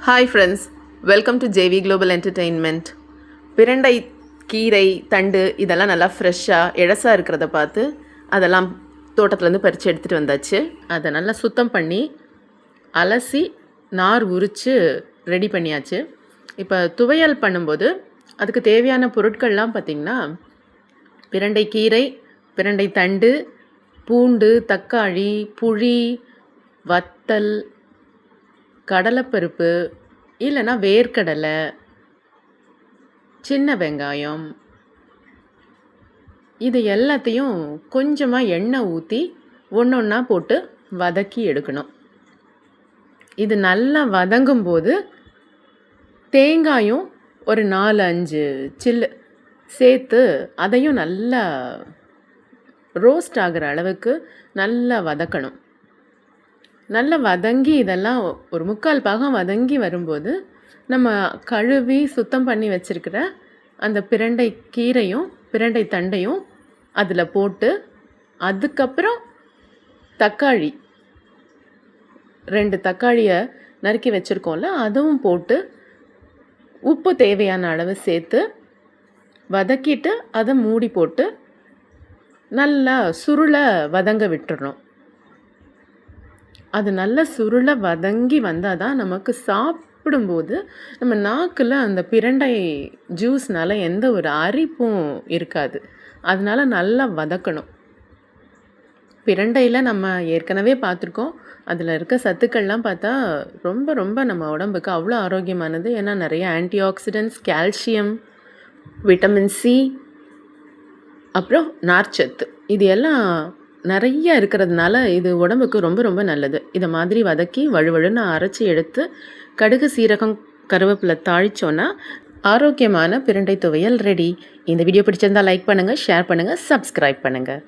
Hi friends, welcome to JV global entertainment. பிரண்டை கீரை தண்டு இதெல்லாம் நல்லா ஃப்ரெஷ்ஷாக இழசாக இருக்கிறத பார்த்து அதெல்லாம் தோட்டத்துலேருந்து பறித்து எடுத்துகிட்டு வந்தாச்சு. அதை நல்லா சுத்தம் பண்ணி அலசி நார் உரித்து ரெடி பண்ணியாச்சு. இப்போ துவையல் பண்ணும்போது அதுக்கு தேவையான பொருட்கள்லாம் பார்த்திங்கன்னா பிரண்டை கீரை, பிரண்டை தண்டு, பூண்டு, தக்காளி, புளி, வத்தல், கடலைப்பருப்பு இல்லைன்னா வேர்க்கடலை, சின்ன வெங்காயம், இது எல்லாத்தையும் கொஞ்சமாக எண்ணெய் ஊற்றி ஒன்று ஒன்றா போட்டு வதக்கி எடுக்கணும். இது நல்லா வதங்கும்போது தேங்காயும் ஒரு 4-5 சில்லு சேர்த்து அதையும் நல்லா ரோஸ்ட் ஆகிற அளவுக்கு நல்லா வதக்கணும். நல்லா வதங்கி இதெல்லாம் ஒரு 3/4 பாகம் வதங்கி வரும்போது நம்ம கழுவி சுத்தம் பண்ணி வச்சுருக்கிற அந்த பிரண்டை கீரையும் பிரண்டை தண்டையும் அதில் போட்டு, அதுக்கப்புறம் தக்காளி 2 தக்காளியை நறுக்கி வச்சுருக்கோம்ல அதுவும் போட்டு உப்பு தேவையான அளவு சேர்த்து வதக்கிட்டு அதை மூடி போட்டு நல்லா சுருளை வதங்க விட்டுறணும். அது நல்ல சுருளை வதங்கி வந்தால் தான் நமக்கு சாப்பிடும்போது நம்ம நாக்கில் அந்த பிரண்டை ஜூஸ்னால் எந்த ஒரு அரிப்பும் இருக்காது. அதனால் நல்லா வதக்கணும். பிரண்டையில் நம்ம ஏற்கனவே பார்த்துருக்கோம், அதில் இருக்க சத்துக்கள்லாம் பார்த்தா ரொம்ப ரொம்ப நம்ம உடம்புக்கு அவ்வளோ ஆரோக்கியமானது. ஏன்னா நிறைய anti oxidants, calcium, vitamin C, அப்புறம் நார்ச்சத்து இது எல்லாம் நிறைய இருக்கிறதுனால இது உடம்புக்கு ரொம்ப ரொம்ப நல்லது. இதை மாதிரி வதக்கி வழுவழுன்னு அரைச்சி எடுத்து கடுகு, சீரகம், கருவேப்பிலை தாளிச்சோன்னா ஆரோக்கியமான பிரண்டை துவையல் ரெடி. இந்த வீடியோ பிடிச்சிருந்தால் லைக் பண்ணுங்கள், ஷேர் பண்ணுங்கள், சப்ஸ்கிரைப் பண்ணுங்கள்.